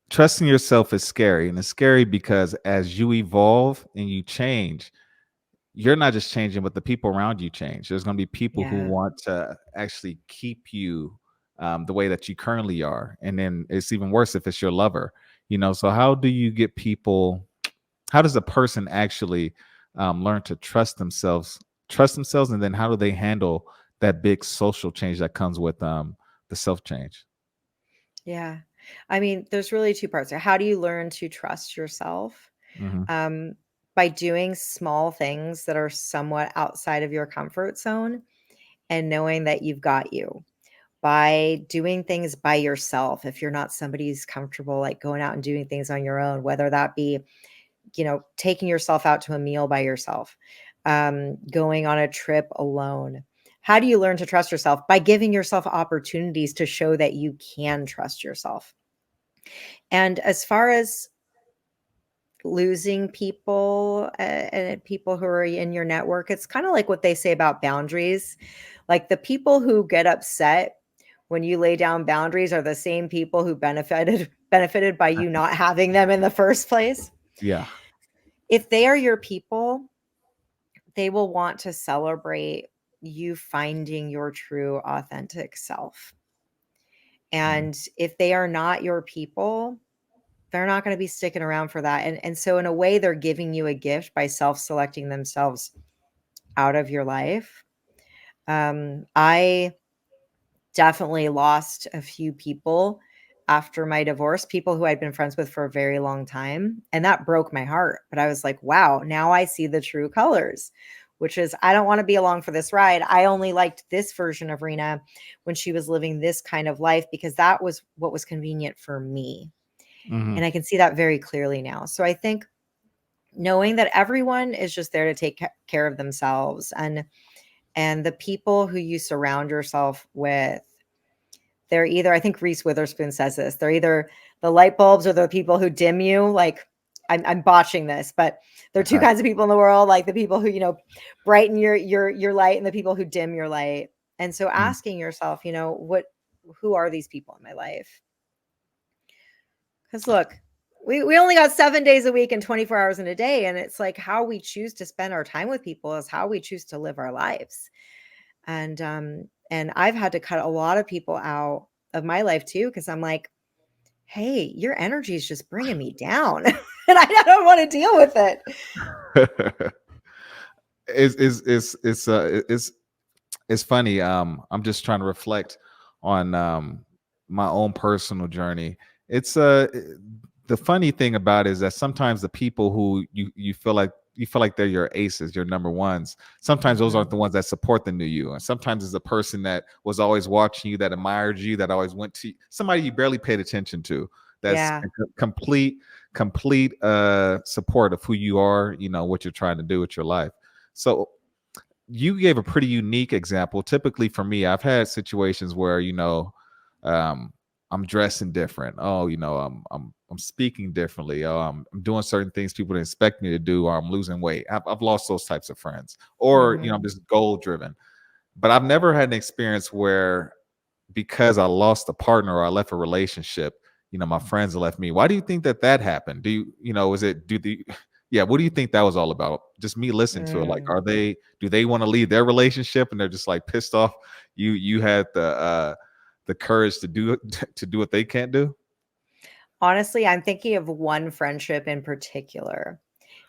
trusting yourself is scary, and it's scary because as you evolve and you change, you're not just changing, but the people around you change. There's going to be people who Yeah. want to actually keep you the way that you currently are, and then it's even worse if it's your lover. So how do you get people? How does a person actually learn to trust themselves, and then how do they handle that big social change that comes with the self change? Yeah. I mean, there's really two parts there. How do you learn to trust yourself? Hmm. Um, by doing small things that are somewhat outside of your comfort zone and knowing that you've got you. By doing things by yourself, if you're not somebody who's comfortable like going out and doing things on your own, whether that be, taking yourself out to a meal by yourself, going on a trip alone. How do you learn to trust yourself? By giving yourself opportunities to show that you can trust yourself. And as far as losing people, and people who are in your network, it's kind of like what they say about boundaries. Like, the people who get upset when you lay down boundaries are the same people who benefited by you not having them in the first place. Yeah. If they are your people, they will want to celebrate you finding your true authentic self. Mm. And if they are not your people, they're not going to be sticking around for that. And so in a way, they're giving you a gift by self-selecting themselves out of your life. I definitely lost a few people after my divorce, people who I'd been friends with for a very long time. And that broke my heart. But I was like, wow, now I see the true colors. which is, I don't want to be along for this ride. I only liked this version of Reena when she was living this kind of life because that was what was convenient for me. Mhm. And I can see that very clearly now. So I think knowing that everyone is just there to take care of themselves, and the people who you surround yourself with, they're either, I think Reese Witherspoon says this, they're either the light bulbs or the people who dim you. Like, I'm botching this, but there are two kinds of people in the world, like the people who, brighten your light and the people who dim your light. And so Mm. asking yourself, who are these people in my life? Because look, we only got 7 days a week and 24 hours in a day. And it's like how we choose to spend our time with people is how we choose to live our lives. And I've had to cut a lot of people out of my life too, because I'm like, hey, your energy is just bringing me down. And I don't want to deal with it. It's funny. I'm just trying to reflect on my own personal journey. It's the funny thing about it is that sometimes the people who you feel like they're your aces, your number ones. Sometimes those Mhm. aren't the ones that support the new you, and sometimes it's the person that was always watching you, that admired you, that always went to somebody you barely paid attention to. That's Yeah. complete support of who you are. What you're trying to do with your life. So you gave a pretty unique example. Typically for me, I've had situations where um, I'm dressing different. Oh, I'm speaking differently. I'm doing certain things people didn't expect me to do, or I'm losing weight. I've lost those types of friends, or I'm Mhm. just goal driven. But I've never had an experience where, because I lost a partner or I left a relationship, my friends left me. Why do you think that happened? Do is it, yeah, what do you think that was all about? Just me listening to it. Like, Mm. do they want to leave their relationship and they're just like pissed off you had the courage to do it, to do what they can't do? Honestly, I'm thinking of one friendship in particular.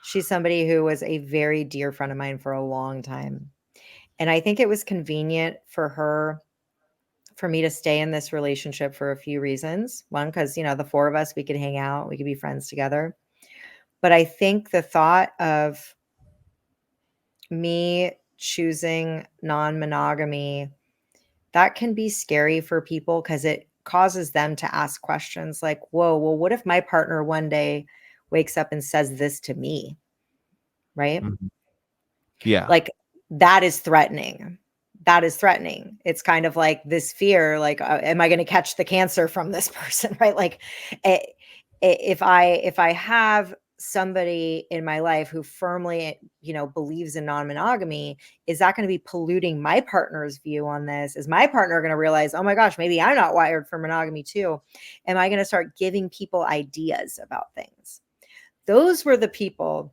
She's somebody who was a very dear friend of mine for a long time. And I think it was convenient for me to stay in this relationship for a few reasons. One, because, the four of us, we could hang out, we could be friends together. But I think the thought of me choosing non monogamy, that can be scary for people because it causes them to ask questions like, whoa, well, what if my partner one day wakes up and says this to me? Right? Mhm. Yeah. Like, that is threatening. That is threatening. It's kind of like this fear, like, am I going to catch the cancer from this person? Right? Like, eh, if I have somebody in my life who firmly, believes in non-monogamy, is that going to be polluting my partner's view on this? Is my partner going to realize, oh my gosh, maybe I'm not wired for monogamy too? Am I going to start giving people ideas about things? Those were the people,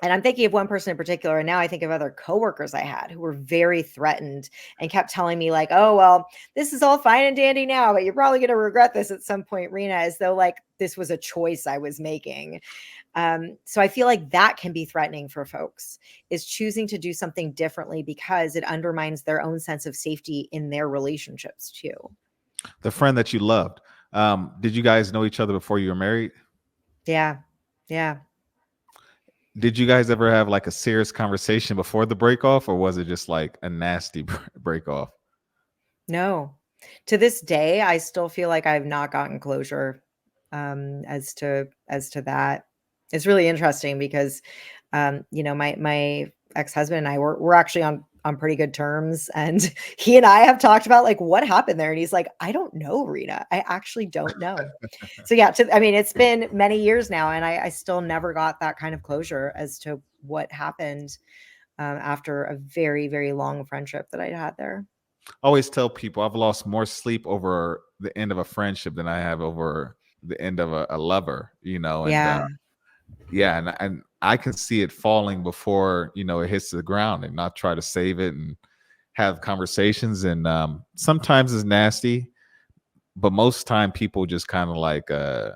and I'm thinking of one person in particular, and now I think of other coworkers I had who were very threatened and kept telling me like, "Oh, well, this is all fine and dandy now, but you're probably going to regret this at some point, Rena," as though like this was a choice I was making. So I feel like that can be threatening for folks, is choosing to do something differently because it undermines their own sense of safety in their relationships too. The friend that you loved. Did you guys know each other before you were married? Yeah. Yeah. Did you guys ever have like a serious conversation before the break off, or was it just like a nasty break off? No. To this day, I still feel like I've not gotten closure, as to that. It's really interesting because, my ex-husband and I we're actually on pretty good terms, and he and I have talked about like what happened there, and he's like, I don't know, Rita. I actually don't know. So yeah, I mean, it's been many years now, and I still never got that kind of closure as to what happened after a very, very long friendship that I had there. I always tell people I've lost more sleep over the end of a friendship than I have over the end of a lover, and Yeah. yeah, and I can see it falling before it hits the ground, and not try to save it and have conversations. And sometimes it's nasty, but most time people just kind of like I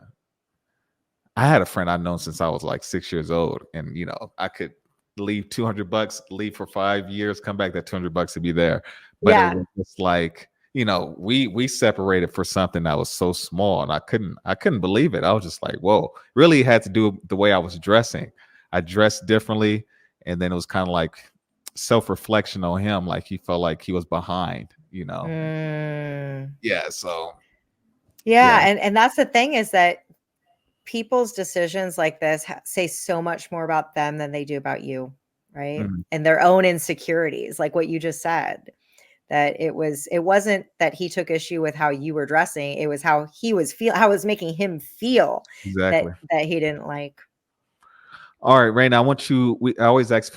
had a friend I've known since I was like 6 years old, and I could leave $200, leave for 5 years, come back, that $200 would be there. But it Yeah. was just like, we separated for something that was so small, and I couldn't believe it. I was just like, whoa. Really had to do with the way I was dressing. I dressed differently, and then it was kind of like self-reflection on him, like he felt like he was behind, you know. Mm. Yeah, so Yeah, yeah. and that's the thing is that people's decisions like this say so much more about them than they do about you, right? Mhm. And their own insecurities, like what you just said, that it wasn't that he took issue with how you were dressing, it was how he was how it was making him feel Exactly. that he didn't like. All right, Raina, I want you. I always ask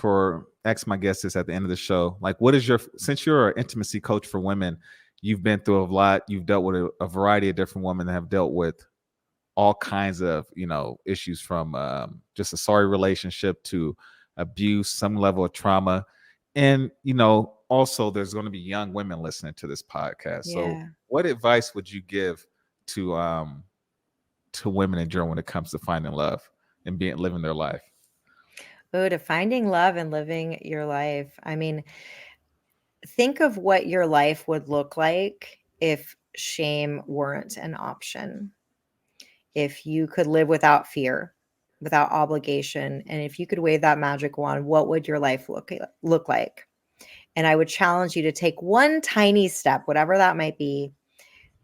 my guests this at the end of the show. Like, what is your, since you're an intimacy coach for women, you've been through a lot. You've dealt with a variety of different women that have dealt with all kinds of, you know, issues, from just a sorry relationship to abuse, some level of trauma, and you know, also there's going to be young women listening to this podcast. So, Yeah. what advice would you give to women in general when it comes to finding love and being living their life? Oh, to finding love and living your life. I mean, think of what your life would look like if shame weren't an option. If you could live without fear, without obligation, and if you could wave that magic wand, what would your life look like? And I would challenge you to take one tiny step, whatever that might be,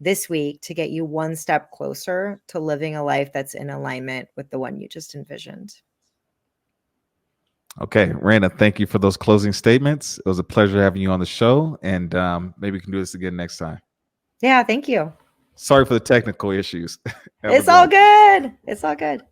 this week to get you one step closer to living a life that's in alignment with the one you just envisioned. Okay, Raina, thank you for those closing statements. It was a pleasure having you on the show, and maybe we can do this again next time. Yeah, thank you. Sorry for the technical issues. Have a It's good all one. good. It's all good.